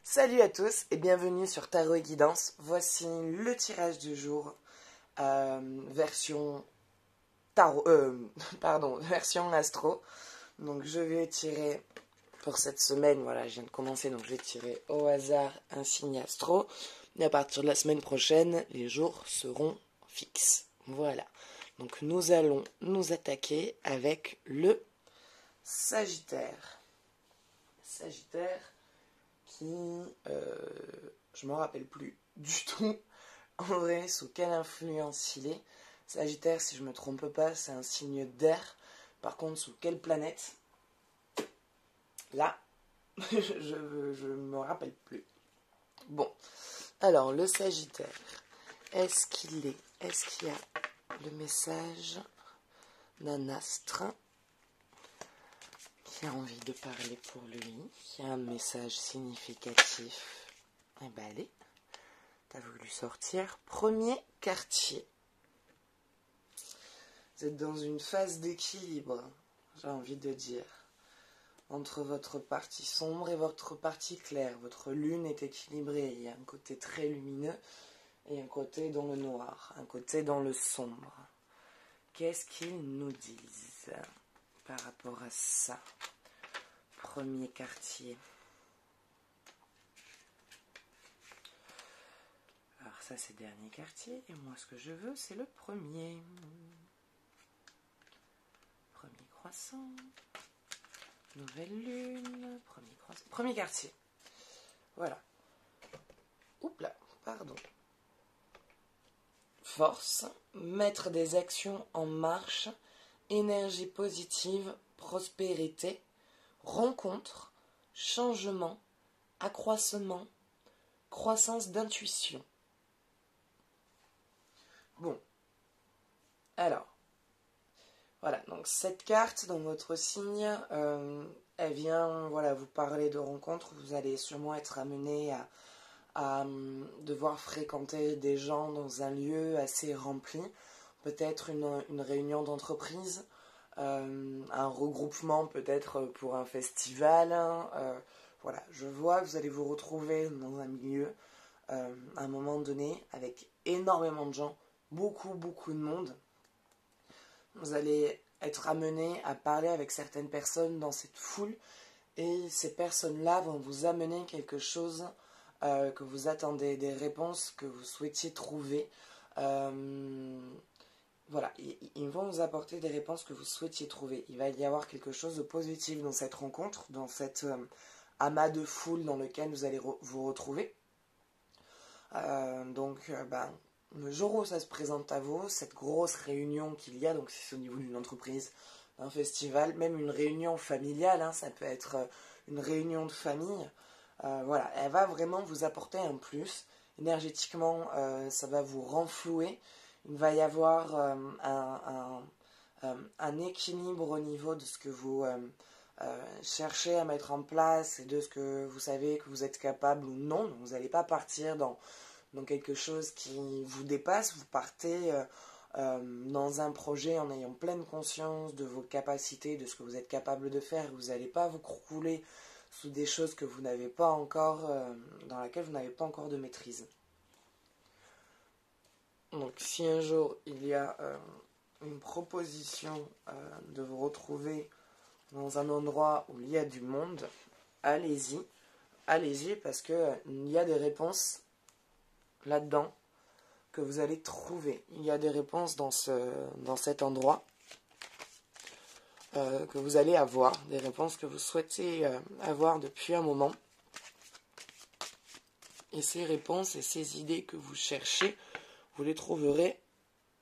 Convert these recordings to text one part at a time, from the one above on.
Salut à tous et bienvenue sur Tarot et Guidance. Voici le tirage du jour, version tarot, version astro. Donc je vais tirer pour cette semaine, voilà, je viens de commencer, donc je vais tirer au hasard un signe astro. Et à partir de la semaine prochaine, les jours seront fixes. Voilà. Donc nous allons nous attaquer avec le Sagittaire. Sagittaire qui, je me rappelle plus du tout, en vrai, sous quelle influence il est. Sagittaire, si je me trompe pas, c'est un signe d'air. Par contre, sous quelle planète? Là, je me rappelle plus. Bon, alors, le Sagittaire, est-ce qu'il y a le message d'un astre qui a envie de parler pour lui, qui a un message significatif? Eh ben allez, t'as voulu sortir. Premier quartier. Vous êtes dans une phase d'équilibre, j'ai envie de dire, entre votre partie sombre et votre partie claire. Votre lune est équilibrée, il y a un côté très lumineux et un côté dans le noir, un côté dans le sombre. Qu'est-ce qu'ils nous disent par rapport à ça? Premier quartier. Alors ça c'est dernier quartier, et moi ce que je veux c'est le premier. Premier croissant, nouvelle lune, premier croissant, premier quartier. Voilà. Oups là, pardon. Force, mettre des actions en marche, énergie positive, prospérité, rencontre, changement, accroissement, croissance d'intuition. Bon. Alors. Voilà, donc cette carte dans votre signe, elle vient vous parler de rencontres. Vous allez sûrement être amené à devoir fréquenter des gens dans un lieu assez rempli. Peut-être une réunion d'entreprise, un regroupement peut-être pour un festival. Voilà, je vois que vous allez vous retrouver dans un milieu, à un moment donné, avec énormément de gens, beaucoup de monde. Vous allez être amené à parler avec certaines personnes dans cette foule et ces personnes-là vont vous amener quelque chose que vous attendez, des réponses que vous souhaitiez trouver. Voilà, ils vont vous apporter des réponses que vous souhaitiez trouver. Il va y avoir quelque chose de positif dans cette rencontre, dans cet amas de foule dans lequel vous allez vous retrouver. Le jour où ça se présente à vous, cette grosse réunion qu'il y a, donc si c'est au niveau d'une entreprise, d'un festival, même une réunion familiale, hein, ça peut être une réunion de famille, voilà, elle va vraiment vous apporter un plus. Énergétiquement, ça va vous renflouer. Il va y avoir un équilibre au niveau de ce que vous cherchez à mettre en place et de ce que vous savez que vous êtes capable ou non. Donc, vous n'allez pas partir dans quelque chose qui vous dépasse. Vous partez dans un projet en ayant pleine conscience de vos capacités, de ce que vous êtes capable de faire. Vous n'allez pas vous crouler sous des choses que vous n'avez pas encore, dans laquelle vous n'avez pas encore de maîtrise. Donc si un jour il y a une proposition de vous retrouver dans un endroit où il y a du monde, allez-y. Allez-y parce qu'il y a des réponses là-dedans que vous allez trouver. Il y a des réponses dans cet endroit que vous allez avoir, des réponses que vous souhaitez avoir depuis un moment. Et ces réponses et ces idées que vous cherchez, vous les trouverez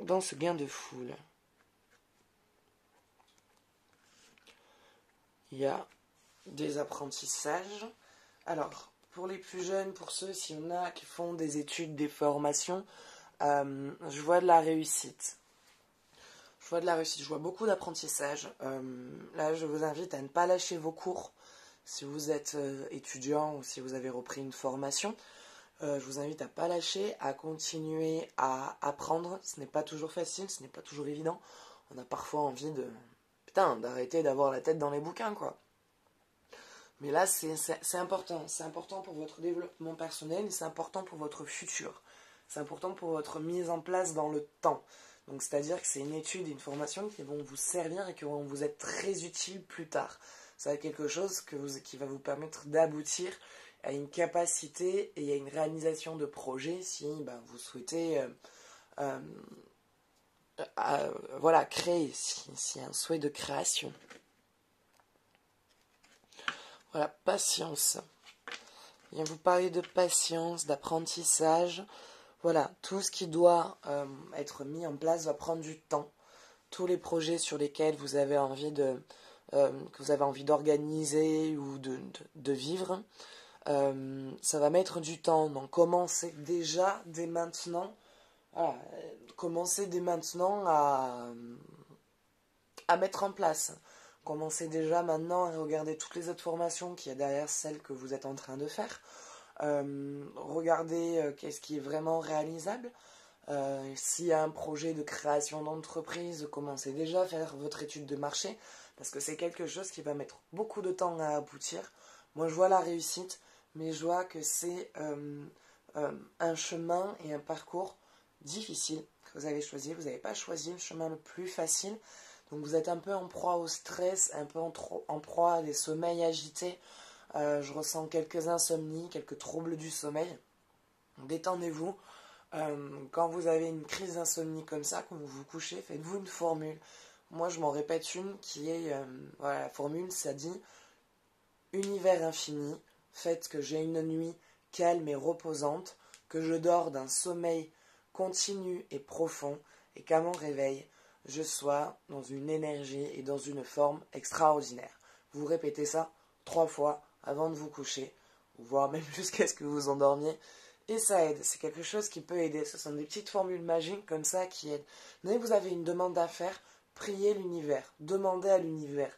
dans ce gain de foule. Il y a des apprentissages. Alors, pour les plus jeunes, pour ceux, s'il y en a qui font des études, des formations, je vois de la réussite. Je vois beaucoup d'apprentissage. Là, je vous invite à ne pas lâcher vos cours. Si vous êtes étudiant ou si vous avez repris une formation, je vous invite à ne pas lâcher, à continuer à apprendre. Ce n'est pas toujours facile, ce n'est pas toujours évident. On a parfois envie d'arrêter d'avoir la tête dans les bouquins, quoi. Mais là, c'est important. C'est important pour votre développement personnel et c'est important pour votre futur. C'est important pour votre mise en place dans le temps. Donc, c'est-à-dire que c'est une étude et une formation qui vont vous servir et qui vont vous être très utiles plus tard. Ça va être quelque chose qui va vous permettre d'aboutir à une capacité et à une réalisation de projet si vous souhaitez euh, voilà, créer, si y a un souhait de création. Voilà, patience. Je viens vous parler de patience, d'apprentissage. Voilà, tout ce qui doit être mis en place va prendre du temps. Tous les projets sur lesquels vous avez envie que vous avez envie d'organiser ou de vivre, ça va mettre du temps. Donc commencez déjà dès maintenant. Voilà, commencez dès maintenant à mettre en place. Commencez déjà maintenant à regarder toutes les autres formations qu'il y a derrière celles que vous êtes en train de faire. Regardez qu'est-ce qui est vraiment réalisable. S'il y a un projet de création d'entreprise, commencez déjà à faire votre étude de marché parce que c'est quelque chose qui va mettre beaucoup de temps à aboutir. Moi, je vois la réussite, mais je vois que c'est un chemin et un parcours difficile que vous avez choisi. Vous n'avez pas choisi le chemin le plus facile. Donc vous êtes un peu en proie au stress, un peu en proie à des sommeils agités. Je ressens quelques insomnies, quelques troubles du sommeil. Détendez-vous. Quand vous avez une crise d'insomnie comme ça, quand vous vous couchez, faites-vous une formule. Moi, je m'en répète une qui est... voilà, la formule, ça dit « Univers infini, faites que j'ai une nuit calme et reposante, que je dors d'un sommeil continu et profond, et qu'à mon réveil, je sois dans une énergie et dans une forme extraordinaire. » Vous répétez ça 3 fois avant de vous coucher, voire même jusqu'à ce que vous endormiez. Et ça aide, c'est quelque chose qui peut aider. Ce sont des petites formules magiques comme ça qui aident. Dès que vous avez une demande à faire, priez l'univers, demandez à l'univers.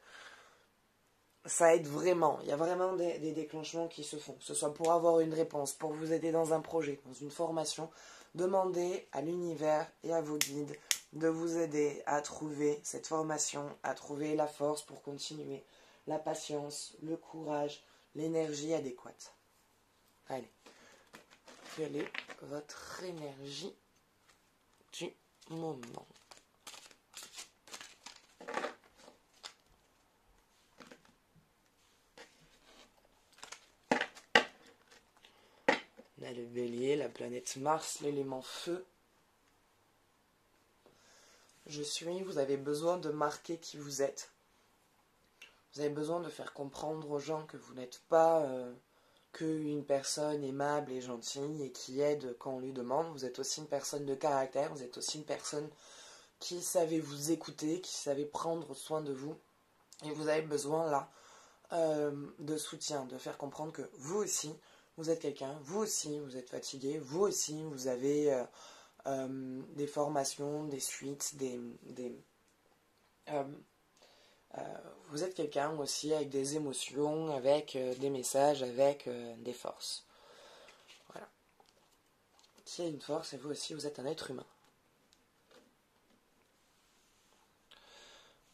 Ça aide vraiment, il y a vraiment des déclenchements qui se font. Que ce soit pour avoir une réponse, pour vous aider dans un projet, dans une formation. Demandez à l'univers et à vos guides de vous aider à trouver cette formation, à trouver la force pour continuer, la patience, le courage, l'énergie adéquate. Allez. Quelle est votre énergie du moment? On a le bélier, la planète Mars, l'élément feu. Je suis, vous avez besoin de marquer qui vous êtes. Vous avez besoin de faire comprendre aux gens que vous n'êtes pas qu'une personne aimable et gentille et qui aide quand on lui demande. Vous êtes aussi une personne de caractère, vous êtes aussi une personne qui savait vous écouter, qui savait prendre soin de vous. Et vous avez besoin là de soutien, de faire comprendre que vous aussi, vous êtes quelqu'un, vous aussi, vous êtes fatigué, vous aussi, vous avez des formations, des suites, vous êtes quelqu'un aussi avec des émotions, avec des messages, avec des forces. Voilà. Qui a une force et vous aussi, vous êtes un être humain.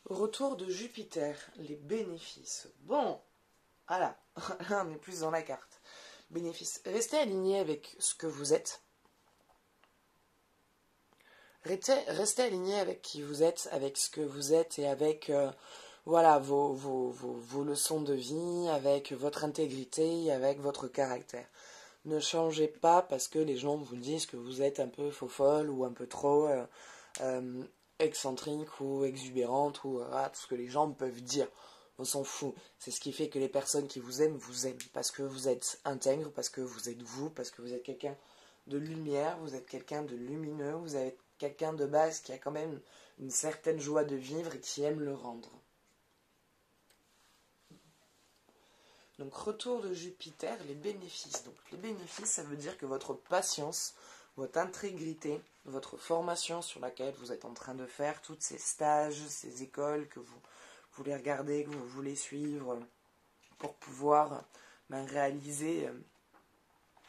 Retour de Jupiter, les bénéfices. Bon, voilà, là on est plus dans la carte. Bénéfices. Restez aligné avec ce que vous êtes. Restez aligné avec qui vous êtes, avec ce que vous êtes et avec voilà, vos leçons de vie, avec votre intégrité, avec votre caractère. Ne changez pas parce que les gens vous disent que vous êtes un peu faux-folle ou un peu trop excentrique ou exubérante ou tout ce que les gens peuvent dire. On s'en fout. C'est ce qui fait que les personnes qui vous aiment parce que vous êtes intègre, parce que vous êtes vous, parce que vous êtes quelqu'un de lumière, vous êtes quelqu'un de lumineux, vous êtes quelqu'un de base qui a quand même une certaine joie de vivre et qui aime le rendre. Donc retour de Jupiter, les bénéfices. Donc les bénéfices, ça veut dire que votre patience, votre intégrité, votre formation sur laquelle vous êtes en train de faire, tous ces stages, ces écoles que vous voulez regarder, que vous voulez suivre pour pouvoir réaliser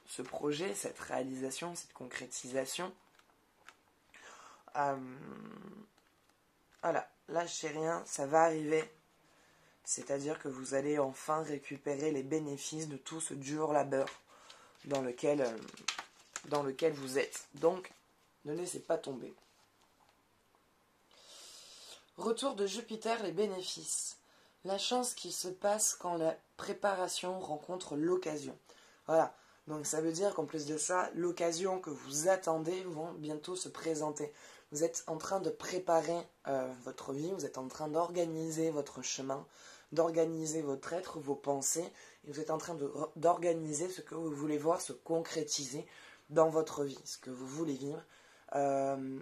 ce projet, cette réalisation, cette concrétisation. Voilà, lâchez rien, ça va arriver. C'est-à-dire que vous allez enfin récupérer les bénéfices de tout ce dur labeur dans lequel vous êtes. Donc, ne laissez pas tomber. Retour de Jupiter, les bénéfices. La chance qui se passe quand la préparation rencontre l'occasion. Voilà. Donc ça veut dire qu'en plus de ça, l'occasion que vous attendez vont bientôt se présenter. Vous êtes en train de préparer votre vie, vous êtes en train d'organiser votre chemin, d'organiser votre être, vos pensées, et vous êtes en train d'organiser ce que vous voulez voir se concrétiser dans votre vie, ce que vous voulez vivre,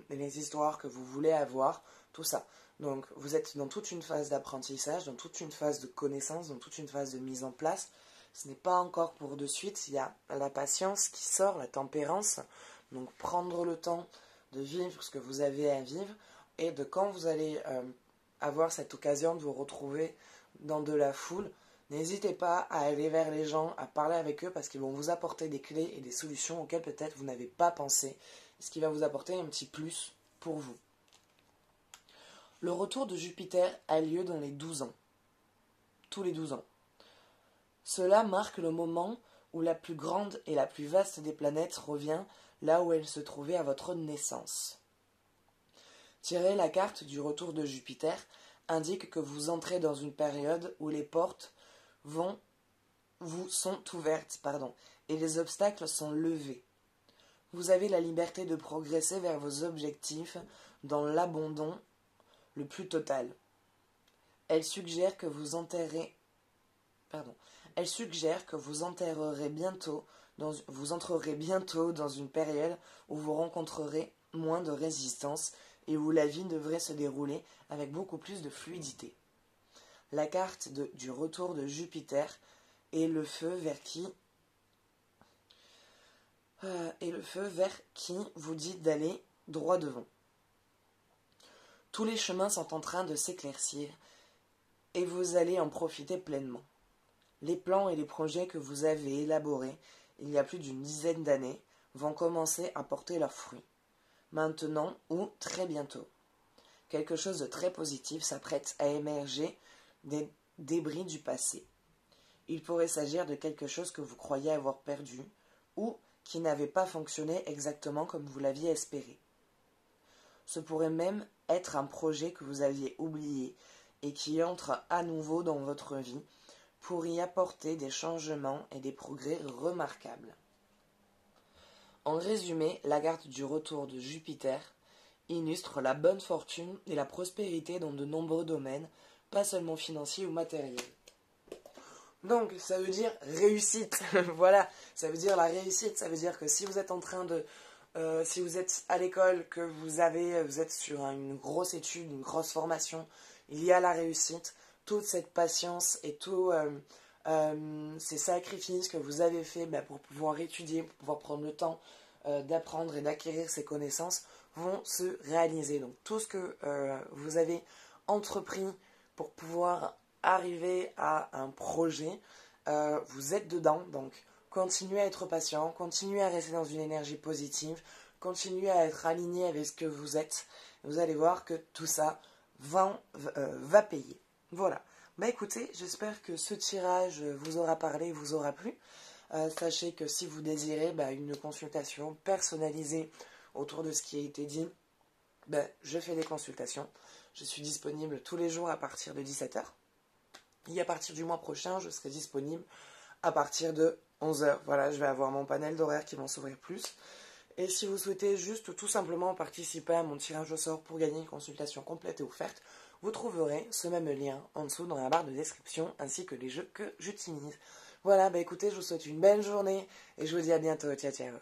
les histoires que vous voulez avoir, tout ça. Donc vous êtes dans toute une phase d'apprentissage, dans toute une phase de connaissance, dans toute une phase de mise en place. Ce n'est pas encore pour de suite, il y a la patience qui sort, la tempérance. Donc prendre le temps de vivre ce que vous avez à vivre et de quand vous allez avoir cette occasion de vous retrouver dans de la foule, n'hésitez pas à aller vers les gens, à parler avec eux parce qu'ils vont vous apporter des clés et des solutions auxquelles peut-être vous n'avez pas pensé, ce qui va vous apporter un petit plus pour vous. Le retour de Jupiter a lieu dans les 12 ans, tous les 12 ans. Cela marque le moment où la plus grande et la plus vaste des planètes revient là où elle se trouvait à votre naissance. Tirer la carte du retour de Jupiter indique que vous entrez dans une période où les portes vous sont ouvertes, et les obstacles sont levés. Vous avez la liberté de progresser vers vos objectifs dans l'abandon le plus total. Elle suggère que vous entrerez bientôt dans une période où vous rencontrerez moins de résistance et où la vie devrait se dérouler avec beaucoup plus de fluidité. La carte du retour de Jupiter est le feu vers qui vous dit d'aller droit devant. Tous les chemins sont en train de s'éclaircir et vous allez en profiter pleinement. Les plans et les projets que vous avez élaborés il y a plus d'une dizaine d'années vont commencer à porter leurs fruits. Maintenant ou très bientôt. Quelque chose de très positif s'apprête à émerger des débris du passé. Il pourrait s'agir de quelque chose que vous croyiez avoir perdu ou qui n'avait pas fonctionné exactement comme vous l'aviez espéré. Ce pourrait même être un projet que vous aviez oublié et qui entre à nouveau dans votre vie pour y apporter des changements et des progrès remarquables. En résumé, la carte du retour de Jupiter illustre la bonne fortune et la prospérité dans de nombreux domaines, pas seulement financiers ou matériels. Donc, ça veut dire réussite. Voilà, ça veut dire la réussite. Ça veut dire que si vous êtes en train de... si vous êtes à l'école, que vous êtes sur une grosse étude, une grosse formation, il y a la réussite, toute cette patience et tous ces sacrifices que vous avez faits pour pouvoir étudier, pour pouvoir prendre le temps d'apprendre et d'acquérir ces connaissances vont se réaliser. Donc tout ce que vous avez entrepris pour pouvoir arriver à un projet, vous êtes dedans. Donc continuez à être patient, continuez à rester dans une énergie positive, continuez à être aligné avec ce que vous êtes. Vous allez voir que tout ça va payer. Voilà. Écoutez, j'espère que ce tirage vous aura parlé, vous aura plu. Sachez que si vous désirez une consultation personnalisée autour de ce qui a été dit, je fais des consultations. Je suis disponible tous les jours à partir de 17h. Et à partir du mois prochain, je serai disponible à partir de 11h. Voilà, je vais avoir mon panel d'horaires qui vont s'ouvrir plus. Et si vous souhaitez juste tout simplement participer à mon tirage au sort pour gagner une consultation complète et offerte, vous trouverez ce même lien en dessous dans la barre de description ainsi que les jeux que j'utilise. Voilà, écoutez, je vous souhaite une belle journée et je vous dis à bientôt. Ciao, ciao.